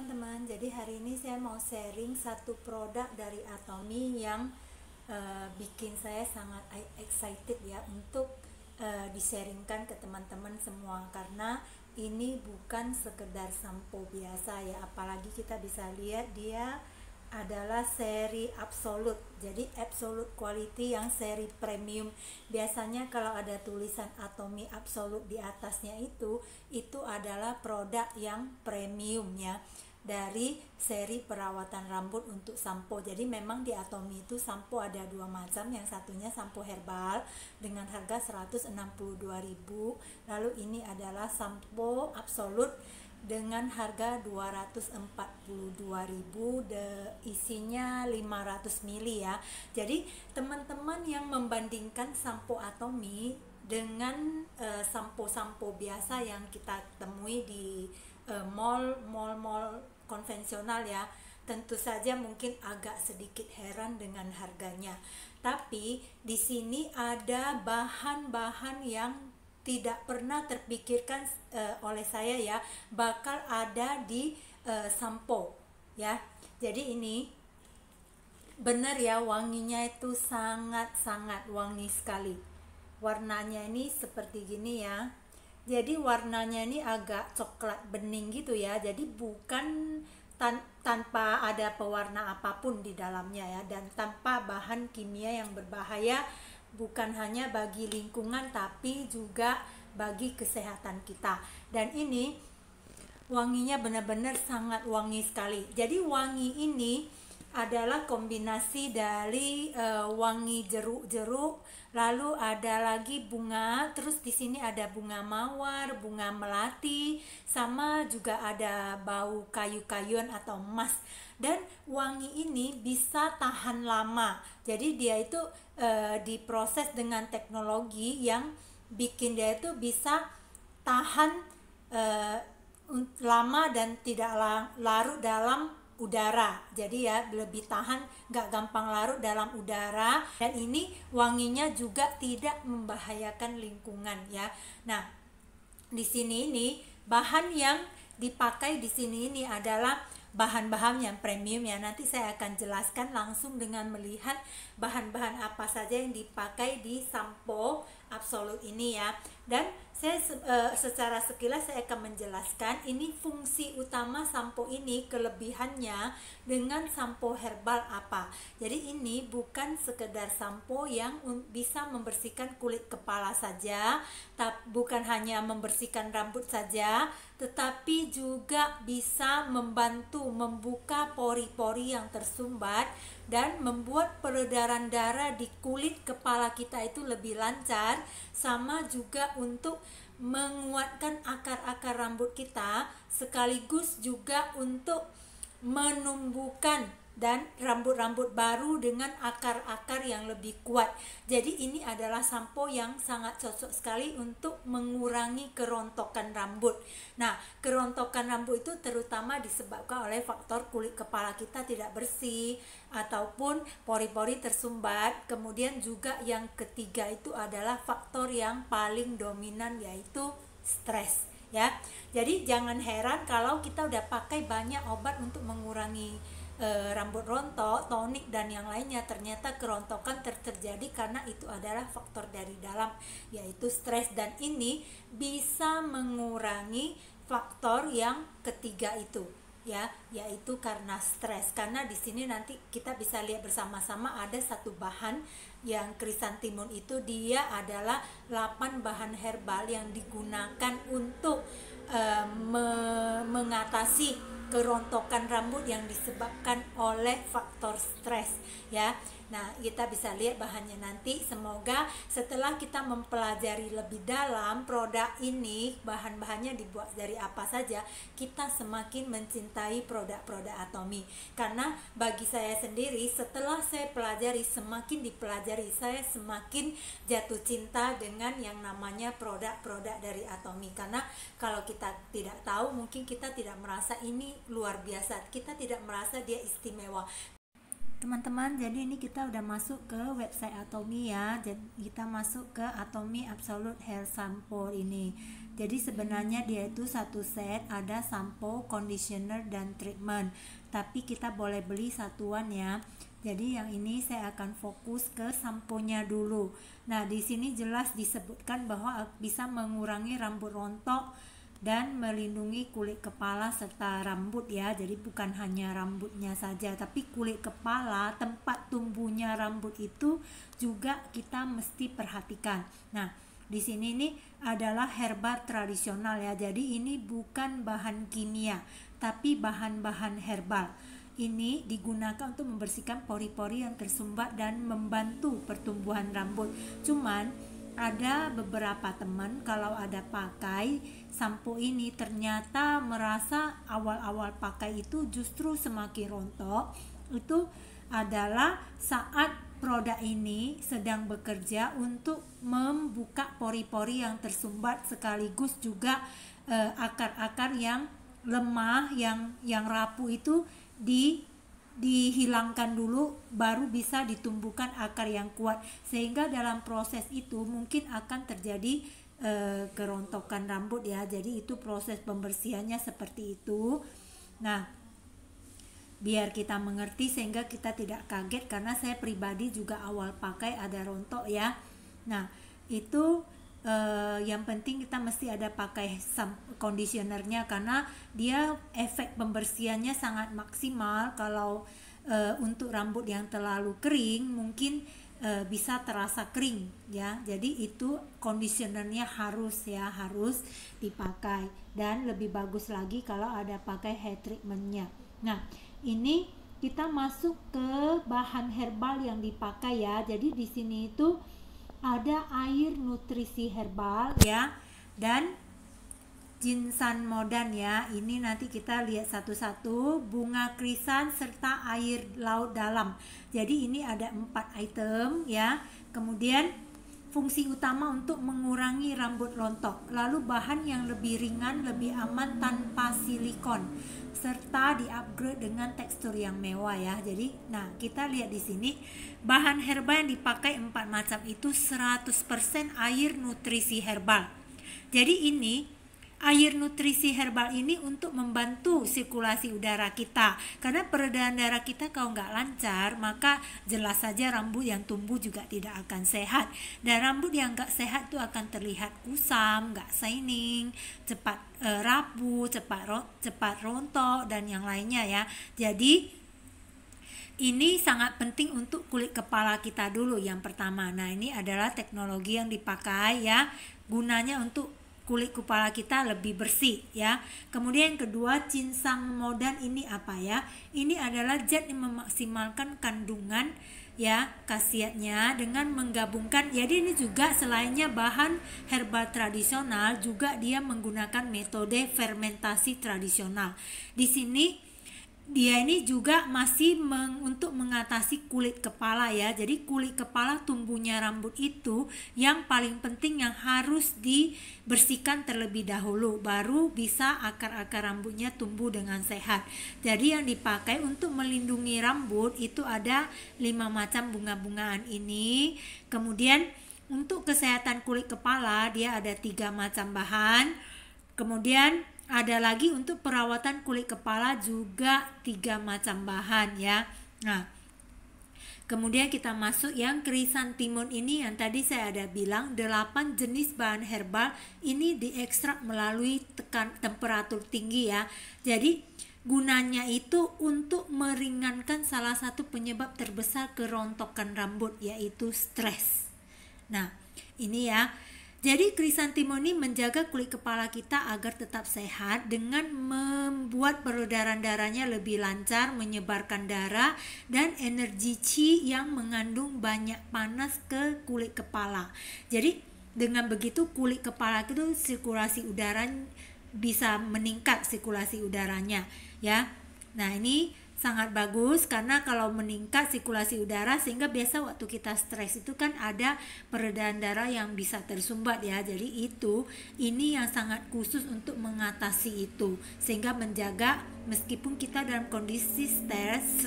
teman-teman, jadi hari ini saya mau sharing satu produk dari Atomy yang bikin saya sangat excited ya untuk di-sharingkan ke teman-teman semua, karena ini bukan sekedar sampo biasa ya, apalagi kita bisa lihat dia adalah seri absolut, jadi absolute quality yang seri premium. Biasanya kalau ada tulisan Atomy absolut di atasnya itu adalah produk yang premium ya, dari seri perawatan rambut untuk sampo. Jadi memang di Atomy itu sampo ada dua macam, yang satunya sampo herbal dengan harga 162.000, lalu ini adalah sampo absolut dengan harga 242.000, isinya 500 ml ya. Jadi teman-teman yang membandingkan sampo Atomy dengan sampo-sampo biasa yang kita temui di mall konvensional ya, tentu saja mungkin agak sedikit heran dengan harganya. Tapi di sini ada bahan-bahan yang tidak pernah terpikirkan oleh saya ya, bakal ada di sampo ya. Jadi ini benar ya, wanginya itu sangat-sangat wangi sekali. Warnanya ini seperti gini ya. Jadi warnanya ini agak coklat bening gitu ya. Jadi bukan tanpa ada pewarna apapun di dalamnya ya, dan tanpa bahan kimia yang berbahaya, bukan hanya bagi lingkungan tapi juga bagi kesehatan kita. Dan ini wanginya benar-benar sangat wangi sekali. Jadi wangi ini adalah kombinasi dari wangi jeruk-jeruk, lalu ada lagi bunga, terus di sini ada bunga mawar, bunga melati, sama juga ada bau kayu-kayuan atau emas. Dan wangi ini bisa tahan lama. Jadi dia itu diproses dengan teknologi yang bikin dia itu bisa tahan lama dan tidak larut dalam udara. Jadi ya lebih tahan, nggak gampang larut dalam udara, dan ini wanginya juga tidak membahayakan lingkungan ya. Nah, di sini ini bahan yang dipakai di sini ini adalah bahan-bahan yang premium ya. Nanti saya akan jelaskan langsung dengan melihat bahan-bahan apa saja yang dipakai di sampo absolut ini ya. Dan saya secara sekilas saya akan menjelaskan ini fungsi utama sampo ini, kelebihannya dengan sampo herbal apa. Jadi ini bukan sekedar sampo yang bisa membersihkan kulit kepala saja, bukan hanya membersihkan rambut saja, tetapi juga bisa membantu membuka pori-pori yang tersumbat dan membuat peredaran darah di kulit kepala kita itu lebih lancar, sama juga untuk menguatkan akar-akar rambut kita, sekaligus juga untuk menumbuhkan dan rambut-rambut baru dengan akar-akar yang lebih kuat. Jadi ini adalah sampo yang sangat cocok sekali untuk mengurangi kerontokan rambut. Nah, kerontokan rambut itu terutama disebabkan oleh faktor kulit kepala kita tidak bersih ataupun pori-pori tersumbat. Kemudian juga yang ketiga itu adalah faktor yang paling dominan, yaitu stres ya. Jadi jangan heran kalau kita udah pakai banyak obat untuk mengurangi rambut rontok, tonik dan yang lainnya, ternyata kerontokan terjadi karena itu adalah faktor dari dalam, yaitu stres. Dan ini bisa mengurangi faktor yang ketiga itu ya, yaitu karena stres. Karena di sini nanti kita bisa lihat bersama-sama ada satu bahan yang krisantimun itu, dia adalah 8 bahan herbal yang digunakan untuk mengatasi kerontokan rambut yang disebabkan oleh faktor stres ya. Nah, kita bisa lihat bahannya nanti. Semoga setelah kita mempelajari lebih dalam produk ini, bahan-bahannya dibuat dari apa saja, kita semakin mencintai produk-produk Atomy. Karena bagi saya sendiri, setelah saya pelajari, semakin dipelajari, saya semakin jatuh cinta dengan yang namanya produk-produk dari Atomy. Karena kalau kita tidak tahu, mungkin kita tidak merasa ini luar biasa, kita tidak merasa dia istimewa. Teman-teman, jadi ini kita udah masuk ke website Atomy ya. Jadi kita masuk ke Atomy Absolute Hair Shampoo ini. Jadi sebenarnya dia itu satu set, ada sampo, conditioner, dan treatment. Tapi kita boleh beli satuan ya. Jadi yang ini saya akan fokus ke samponya dulu. Nah, di sini jelas disebutkan bahwa bisa mengurangi rambut rontok dan melindungi kulit kepala serta rambut ya. Jadi bukan hanya rambutnya saja, tapi kulit kepala, tempat tumbuhnya rambut itu juga kita mesti perhatikan. Nah, di sini nih adalah herbal tradisional ya. Jadi ini bukan bahan kimia, tapi bahan-bahan herbal. Ini digunakan untuk membersihkan pori-pori yang tersumbat dan membantu pertumbuhan rambut. Cuman ada beberapa teman kalau ada pakai sampo ini ternyata merasa awal-awal pakai itu justru semakin rontok. Itu adalah saat produk ini sedang bekerja untuk membuka pori-pori yang tersumbat, sekaligus juga akar-akar yang lemah, yang rapuh itu dihilangkan dulu, baru bisa ditumbuhkan akar yang kuat, sehingga dalam proses itu mungkin akan terjadi kerontokan rambut ya. Jadi itu proses pembersihannya seperti itu. Nah, biar kita mengerti sehingga kita tidak kaget, karena saya pribadi juga awal pakai ada rontok ya. Nah, itu yang penting kita mesti ada pakai conditionernya, karena dia efek pembersihannya sangat maksimal. Kalau untuk rambut yang terlalu kering mungkin bisa terasa kering ya. Jadi itu conditionernya harus dipakai, dan lebih bagus lagi kalau ada pakai hair treatmentnya. Nah, ini kita masuk ke bahan herbal yang dipakai ya. Jadi di sini itu ada air nutrisi herbal ya, dan ginseng modan ya. Ini nanti kita lihat satu-satu. Bunga krisan serta air laut dalam. Jadi ini ada 4 item ya. Kemudian fungsi utama untuk mengurangi rambut rontok. Lalu bahan yang lebih ringan, lebih aman tanpa silikon, serta di-upgrade dengan tekstur yang mewah ya. Jadi, nah kita lihat di sini bahan herbal yang dipakai 4 macam itu 100% air nutrisi herbal. Jadi ini air nutrisi herbal ini untuk membantu sirkulasi udara kita, karena peredaran darah kita kalau nggak lancar, maka jelas saja rambut yang tumbuh juga tidak akan sehat, dan rambut yang nggak sehat itu akan terlihat kusam, nggak shining, cepat rapuh, cepat rontok, dan yang lainnya ya. Jadi ini sangat penting untuk kulit kepala kita dulu yang pertama. Nah, ini adalah teknologi yang dipakai ya, gunanya untuk kulit kepala kita lebih bersih ya. Kemudian yang kedua, ginseng modan ini apa ya? Ini adalah zat yang memaksimalkan kandungan ya khasiatnya dengan menggabungkan. Jadi ini juga selainnya bahan herbal tradisional, juga dia menggunakan metode fermentasi tradisional. Di sini dia ini juga masih untuk mengatasi kulit kepala ya. Jadi kulit kepala, tumbuhnya rambut itu yang paling penting, yang harus dibersihkan terlebih dahulu, baru bisa akar-akar rambutnya tumbuh dengan sehat. Jadi yang dipakai untuk melindungi rambut itu ada 5 macam bunga-bungaan ini. Kemudian untuk kesehatan kulit kepala dia ada 3 macam bahan. Kemudian ada lagi untuk perawatan kulit kepala juga 3 macam bahan ya. Nah, kemudian kita masuk yang krisantimon ini, yang tadi saya ada bilang 8 jenis bahan herbal ini diekstrak melalui temperatur tinggi ya. Jadi gunanya itu untuk meringankan salah satu penyebab terbesar kerontokan rambut, yaitu stres. Nah, ini ya. Jadi krisantimon ini menjaga kulit kepala kita agar tetap sehat dengan membuat peredaran darahnya lebih lancar, menyebarkan darah dan energi qi yang mengandung banyak panas ke kulit kepala. Jadi dengan begitu kulit kepala itu sirkulasi udara bisa meningkat, sirkulasi udaranya ya. Nah, ini sangat bagus karena kalau meningkat sirkulasi udara, sehingga biasa waktu kita stres itu kan ada peredaran darah yang bisa tersumbat ya. Jadi ini yang sangat khusus untuk mengatasi itu, sehingga menjaga meskipun kita dalam kondisi stres,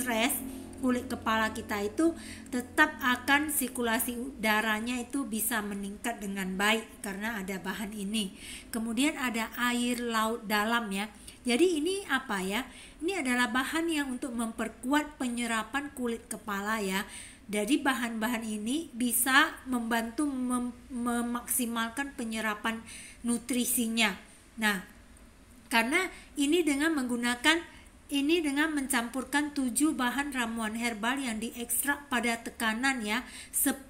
kulit kepala kita itu tetap akan sirkulasi udaranya itu bisa meningkat dengan baik karena ada bahan ini. Kemudian ada air laut dalam ya. Jadi ini apa ya? Ini adalah bahan yang untuk memperkuat penyerapan kulit kepala ya. Jadi bahan-bahan ini bisa membantu memaksimalkan penyerapan nutrisinya. Nah, karena ini dengan mencampurkan 7 bahan ramuan herbal yang diekstrak pada tekanan ya 10.000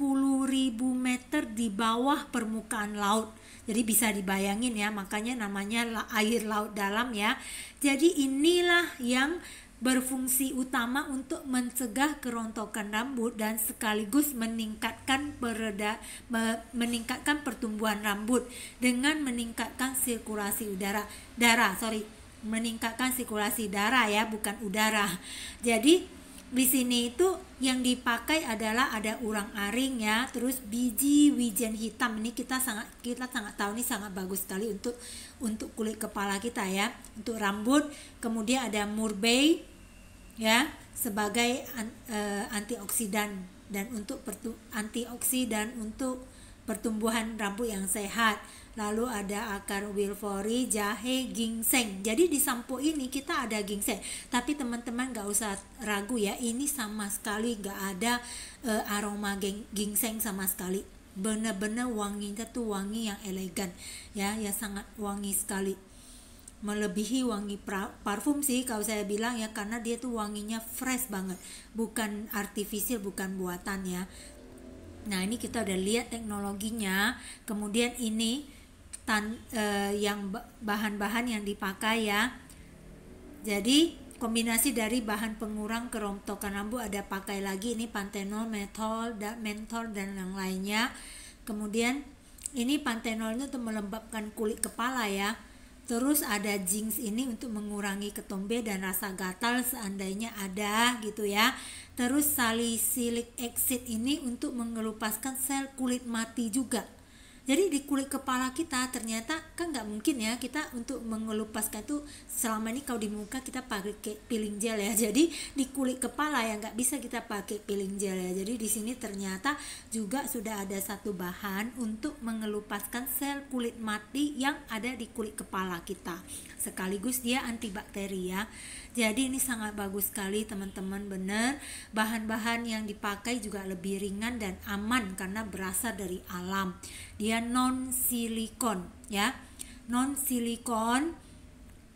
meter di bawah permukaan laut. Jadi bisa dibayangin ya, makanya namanya air laut dalam ya. Jadi inilah yang berfungsi utama untuk mencegah kerontokan rambut dan sekaligus meningkatkan pertumbuhan rambut dengan meningkatkan sirkulasi meningkatkan sirkulasi darah ya, bukan udara. Jadi di sini itu yang dipakai adalah ada urang-aring ya, terus biji wijen hitam. Ini kita sangat tahu ini sangat bagus sekali untuk kulit kepala kita ya, untuk rambut. Kemudian ada murbei ya sebagai antioksidan dan untuk pertumbuhan rambut yang sehat. Lalu ada akar wilfori, jahe, ginseng. Jadi di sampo ini kita ada ginseng, tapi teman-teman gak usah ragu ya, ini sama sekali gak ada aroma ginseng sama sekali. Benar-benar wanginya tuh wangi yang elegan ya, ya sangat wangi sekali, melebihi wangi parfum sih kalau saya bilang ya, karena dia tuh wanginya fresh banget, bukan artifisial, bukan buatan ya. Nah ini kita udah lihat teknologinya. Kemudian ini yang bahan-bahan yang dipakai ya. Jadi kombinasi dari bahan pengurang kerontokan rambut ada pakai lagi ini pantenol, menthol dan yang lainnya. Kemudian ini pantenol itu untuk melembabkan kulit kepala ya. Terus ada jinx ini untuk mengurangi ketombe dan rasa gatal seandainya ada gitu ya. Terus salicylic acid ini untuk mengelupaskan sel kulit mati juga. Jadi di kulit kepala kita ternyata kan nggak mungkin ya kita untuk mengelupaskan itu selama ini kalau di muka kita pakai peeling gel ya. Jadi di kulit kepala ya nggak bisa kita pakai peeling gel ya. Jadi di sini ternyata juga sudah ada satu bahan untuk mengelupaskan sel kulit mati yang ada di kulit kepala kita. Sekaligus dia antibakteri ya. Jadi ini sangat bagus sekali teman-teman, benar. Bahan-bahan yang dipakai juga lebih ringan dan aman karena berasal dari alam. Dia non silikon ya, non silikon.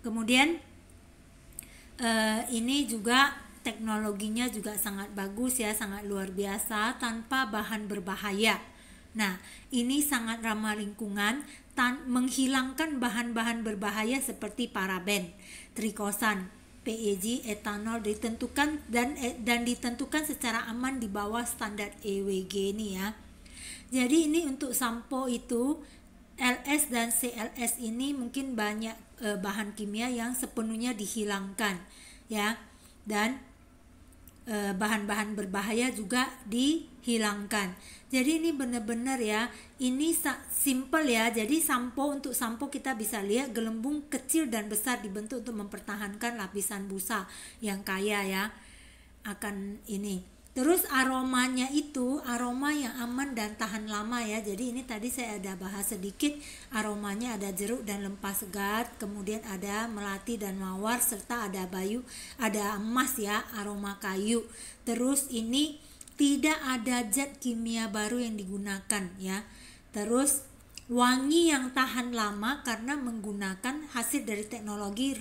Kemudian ini juga teknologinya juga sangat bagus ya, sangat luar biasa, tanpa bahan berbahaya. Nah ini sangat ramah lingkungan, menghilangkan bahan-bahan berbahaya seperti paraben, trikosan, PEG, etanol ditentukan dan ditentukan secara aman di bawah standar EWG ini ya. Jadi ini untuk sampo itu LS dan CLS ini mungkin banyak bahan kimia yang sepenuhnya dihilangkan ya, dan bahan-bahan berbahaya juga dihilangkan. Jadi ini benar-benar ya, ini simple ya. Jadi untuk sampo kita bisa lihat gelembung kecil dan besar dibentuk untuk mempertahankan lapisan busa yang kaya ya akan ini. Terus aromanya itu aroma yang aman dan tahan lama ya. Jadi ini tadi saya ada bahas sedikit, aromanya ada jeruk dan lempah segar, kemudian ada melati dan mawar, serta ada emas ya, aroma kayu. Terus ini tidak ada zat kimia baru yang digunakan ya. Terus wangi yang tahan lama karena menggunakan hasil dari teknologi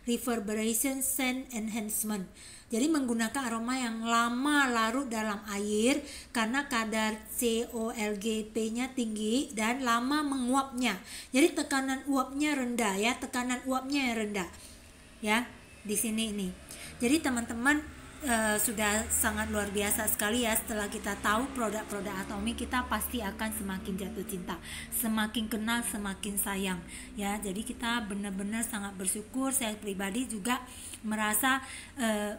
reverberation scent enhancement. Jadi menggunakan aroma yang lama larut dalam air karena kadar COLGP-nya tinggi dan lama menguapnya. Jadi tekanan uapnya rendah ya, tekanan uapnya yang rendah. Ya, di sini ini. Jadi teman-teman sudah sangat luar biasa sekali ya. Setelah kita tahu produk-produk Atomy, kita pasti akan semakin jatuh cinta, semakin kenal, semakin sayang ya. Jadi kita benar-benar sangat bersyukur. Saya pribadi juga merasa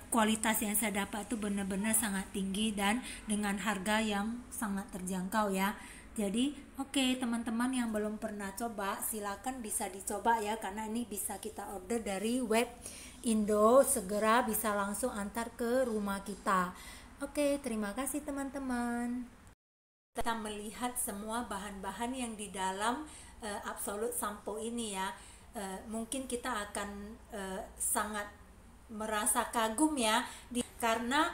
kualitas yang saya dapat itu benar-benar sangat tinggi dan dengan harga yang sangat terjangkau ya. Jadi oke, teman-teman yang belum pernah coba silakan bisa dicoba ya, karena ini bisa kita order dari web Indo segera bisa langsung antar ke rumah kita. Oke, terima kasih teman-teman. Kita melihat semua bahan-bahan yang di dalam Absolute Sampo ini ya. Mungkin kita akan sangat merasa kagum ya, karena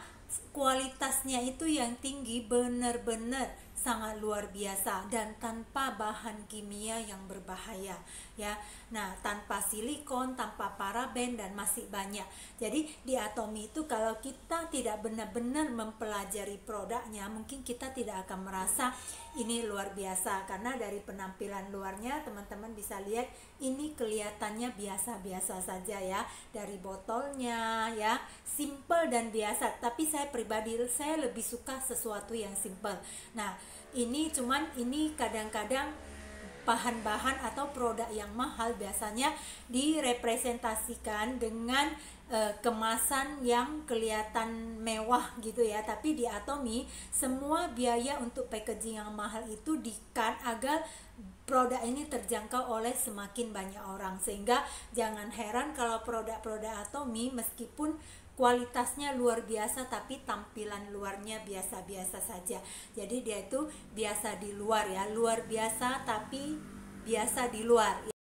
kualitasnya itu yang tinggi, benar-benar sangat luar biasa dan tanpa bahan kimia yang berbahaya ya. Nah, tanpa silikon, tanpa paraben dan masih banyak. Jadi di Atomy itu kalau kita tidak benar-benar mempelajari produknya, mungkin kita tidak akan merasa ini luar biasa, karena dari penampilan luarnya teman-teman bisa lihat ini kelihatannya biasa-biasa saja ya, dari botolnya ya, simple dan biasa. Tapi saya pribadi saya lebih suka sesuatu yang simple. Nah, ini kadang-kadang bahan-bahan atau produk yang mahal biasanya direpresentasikan dengan kemasan yang kelihatan mewah gitu ya. Tapi di Atomy semua biaya untuk packaging yang mahal itu di-cut agar produk ini terjangkau oleh semakin banyak orang, sehingga jangan heran kalau produk-produk Atomy meskipun kualitasnya luar biasa tapi tampilan luarnya biasa-biasa saja. Jadi dia itu biasa di luar ya, luar biasa tapi biasa di luar.